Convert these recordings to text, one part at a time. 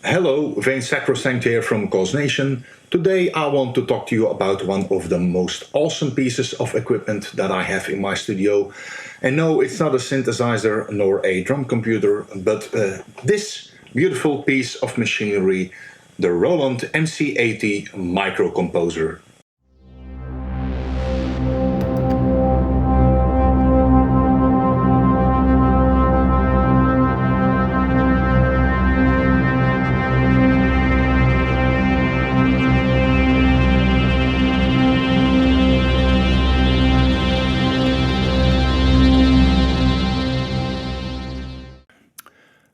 Hello, Vane Sacrosanct here from Cos Nation. Today I want to talk to you about one of the most awesome pieces of equipment that I have in my studio. And no, it's not a synthesizer nor a drum computer, but this beautiful piece of machinery, the Roland MC-80 Micro Composer.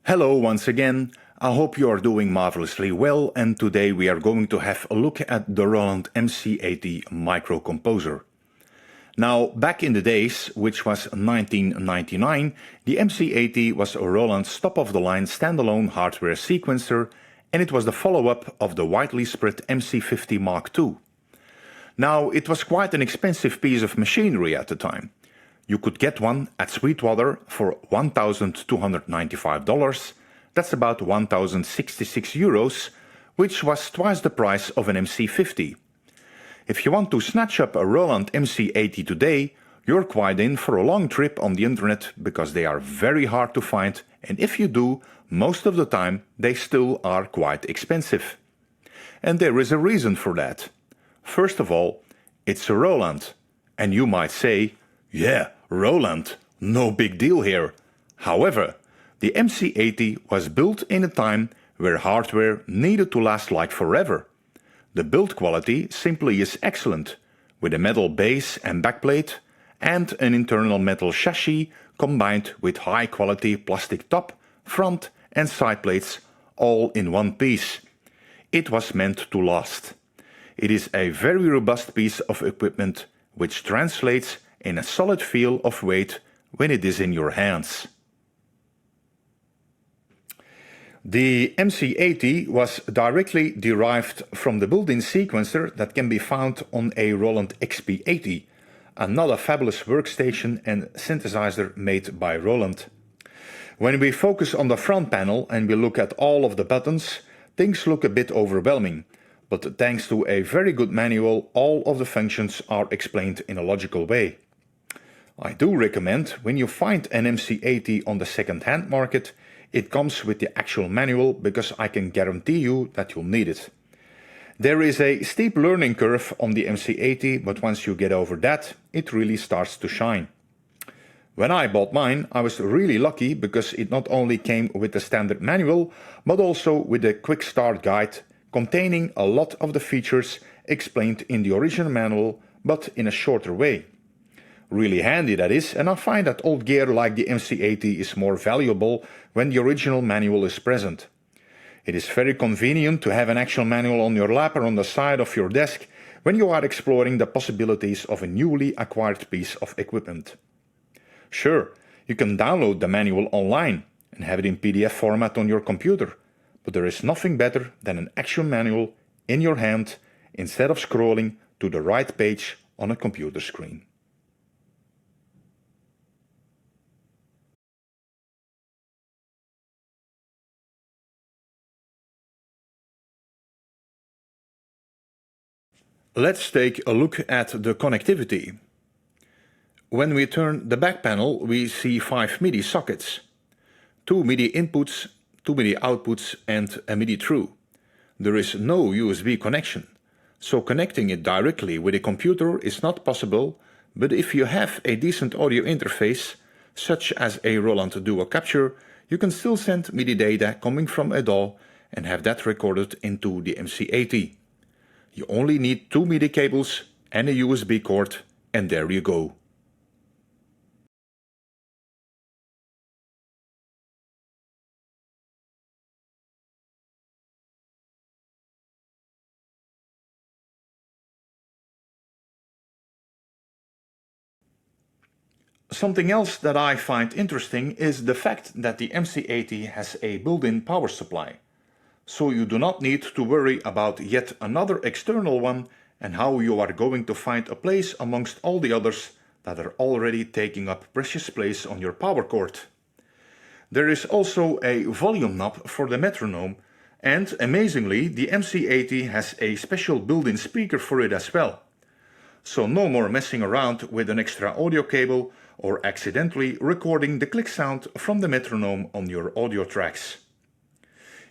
Hello once again, I hope you are doing marvelously well, and today we are going to have a look at the Roland MC-80 Micro Composer. Now, back in the days, which was 1999, the MC-80 was Roland's top-of-the-line standalone hardware sequencer, and it was the follow-up of the widely spread MC-50 Mark II. Now, it was quite an expensive piece of machinery at the time. You could get one at Sweetwater for $1,295, that's about 1,066 euros, which was twice the price of an MC-50. If you want to snatch up a Roland MC-80 today, you're quite in for a long trip on the internet because they are very hard to find, and if you do, most of the time they still are quite expensive. And there is a reason for that. First of all, it's a Roland, and you might say, yeah, Roland, no big deal here. However, the MC-80 was built in a time where hardware needed to last like forever. The build quality simply is excellent, with a metal base and backplate and an internal metal chassis combined with high-quality plastic top, front and side plates all in one piece. It was meant to last. It is a very robust piece of equipment which translates in a solid feel of weight when it is in your hands. The MC-80 was directly derived from the built-in sequencer that can be found on a Roland XP80, another fabulous workstation and synthesizer made by Roland. When we focus on the front panel and we look at all of the buttons, things look a bit overwhelming, but thanks to a very good manual, all of the functions are explained in a logical way. I do recommend, when you find an MC-80 on the second-hand market, it comes with the actual manual because I can guarantee you that you'll need it. There is a steep learning curve on the MC-80, but once you get over that, it really starts to shine. When I bought mine, I was really lucky because it not only came with the standard manual, but also with a quick start guide containing a lot of the features explained in the original manual, but in a shorter way. Really handy that is, and I find that old gear like the MC-80 is more valuable when the original manual is present. It is very convenient to have an actual manual on your lap or on the side of your desk when you are exploring the possibilities of a newly acquired piece of equipment. Sure, you can download the manual online and have it in PDF format on your computer, but there is nothing better than an actual manual in your hand instead of scrolling to the right page on a computer screen. Let's take a look at the connectivity. When we turn the back panel, we see 5 MIDI sockets, 2 MIDI inputs, 2 MIDI outputs and a MIDI through. There is no USB connection, so connecting it directly with a computer is not possible, but if you have a decent audio interface, such as a Roland Dual Capture, you can still send MIDI data coming from a DAW and have that recorded into the MC-80. You only need 2 MIDI cables and a USB cord, and there you go. Something else that I find interesting is the fact that the MC-80 has a built-in power supply. So you do not need to worry about yet another external one and how you are going to find a place amongst all the others that are already taking up precious space on your power cord. There is also a volume knob for the metronome, And amazingly, the MC-80 has a special built-in speaker for it as well. So no more messing around with an extra audio cable or accidentally recording the click sound from the metronome on your audio tracks.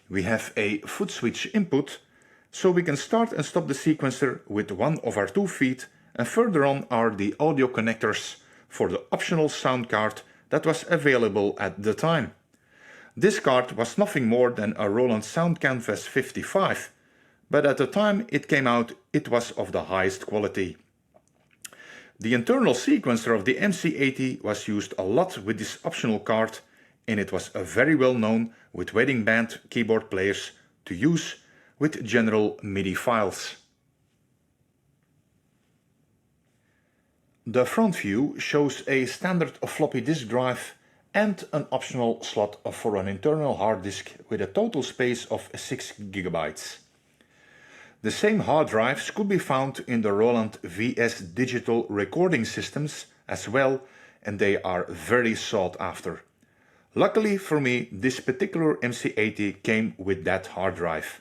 We have a foot switch input, so we can start and stop the sequencer with one of our 2 feet, and further on are the audio connectors for the optional sound card that was available at the time. This card was nothing more than a Roland Sound Canvas 55, but at the time it came out it was of the highest quality. The internal sequencer of the MC-80 was used a lot with this optional card, and it was very well known with wedding band keyboard players to use with general MIDI files. The front view shows a standard floppy disk drive and an optional slot for an internal hard disk with a total space of 6 GB. The same hard drives could be found in the Roland VS digital recording systems as well, and they are very sought after. Luckily for me, this particular MC-80 came with that hard drive.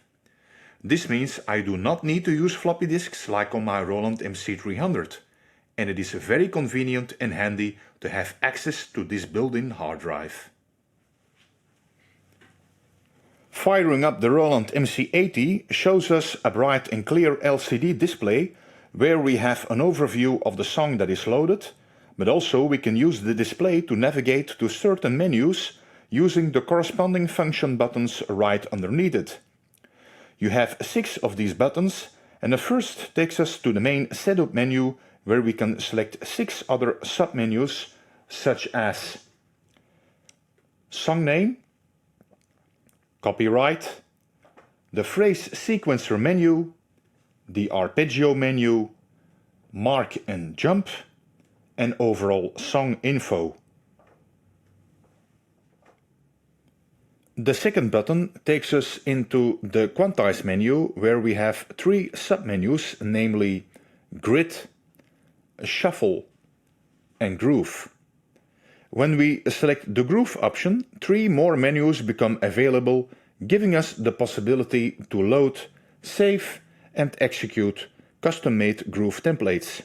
This means I do not need to use floppy disks like on my Roland MC-300, and it is very convenient and handy to have access to this built-in hard drive. Firing up the Roland MC-80 shows us a bright and clear LCD display where we have an overview of the song that is loaded, but also we can use the display to navigate to certain menus using the corresponding function buttons right underneath it. You have 6 of these buttons, and the first takes us to the main setup menu where we can select 6 other submenus such as song name, copyright, the phrase sequencer menu, the arpeggio menu, mark and jump, and overall song info. The second button takes us into the quantize menu where we have 3 submenus, namely grid, shuffle and groove. When we select the groove option, 3 more menus become available, giving us the possibility to load, save and execute custom-made groove templates.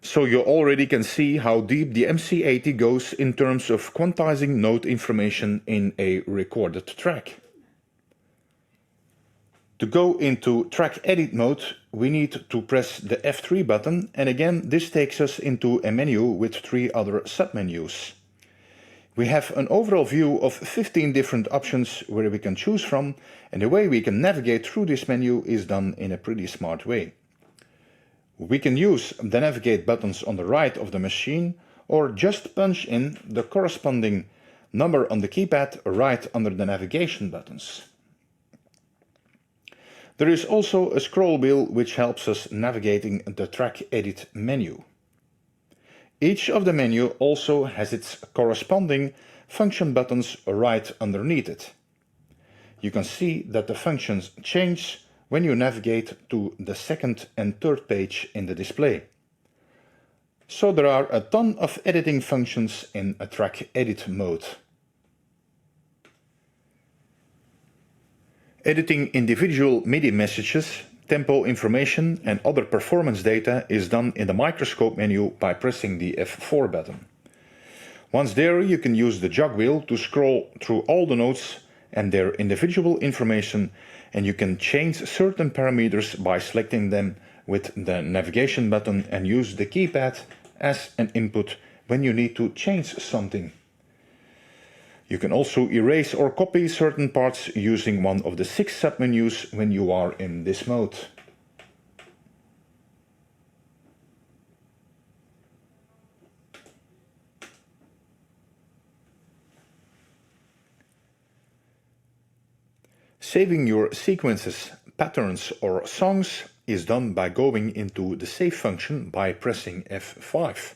So you already can see how deep the MC-80 goes in terms of quantizing note information in a recorded track. To go into track edit mode, we need to press the F3 button, and again this takes us into a menu with 3 other submenus. We have an overall view of 15 different options where we can choose from, and the way we can navigate through this menu is done in a pretty smart way. We can use the navigate buttons on the right of the machine, or just punch in the corresponding number on the keypad right under the navigation buttons. There is also a scroll wheel which helps us navigating the track edit menu. Each of the menu also has its corresponding function buttons right underneath it. You can see that the functions change when you navigate to the second and third page in the display. So there are a ton of editing functions in a track edit mode. Editing individual MIDI messages, tempo information and other performance data is done in the microscope menu by pressing the F4 button. Once there, you can use the jog wheel to scroll through all the notes and their individual information, and you can change certain parameters by selecting them with the navigation button and use the keypad as an input when you need to change something. You can also erase or copy certain parts using one of the 6 submenus when you are in this mode. Saving your sequences, patterns or songs is done by going into the Save function by pressing F5,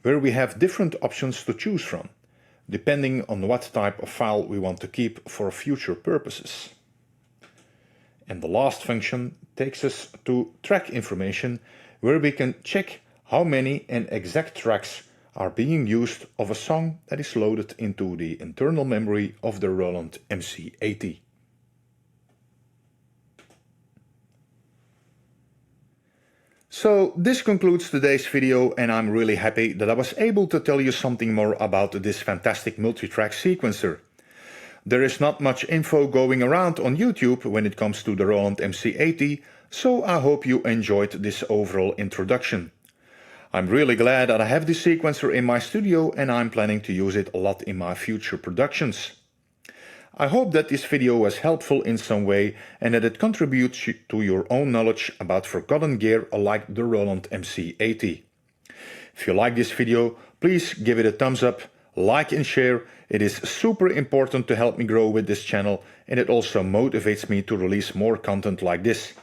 where we have different options to choose from, depending on what type of file we want to keep for future purposes. And the last function takes us to track information, where we can check how many and exact tracks are being used of a song that is loaded into the internal memory of the Roland MC-80. So this concludes today's video, and I'm really happy that I was able to tell you something more about this fantastic multi-track sequencer. There is not much info going around on YouTube when it comes to the Roland MC-80, so I hope you enjoyed this overall introduction. I'm really glad that I have this sequencer in my studio, and I'm planning to use it a lot in my future productions. I hope that this video was helpful in some way and that it contributes to your own knowledge about forgotten gear like the Roland MC-80. If you like this video, please give it a thumbs up, like and share. It is super important to help me grow with this channel, and it also motivates me to release more content like this.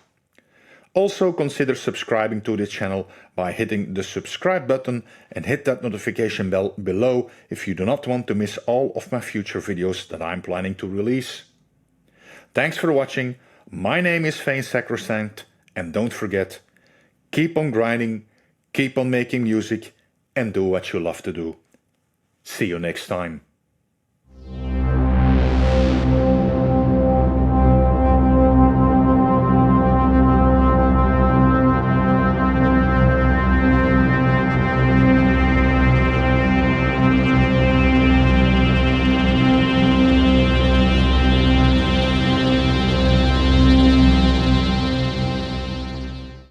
Also consider subscribing to this channel by hitting the subscribe button and hit that notification bell below if you do not want to miss all of my future videos that I'm planning to release. Thanks for watching. My name is Sacrosanct, and don't forget, keep on grinding, keep on making music, and do what you love to do. See you next time.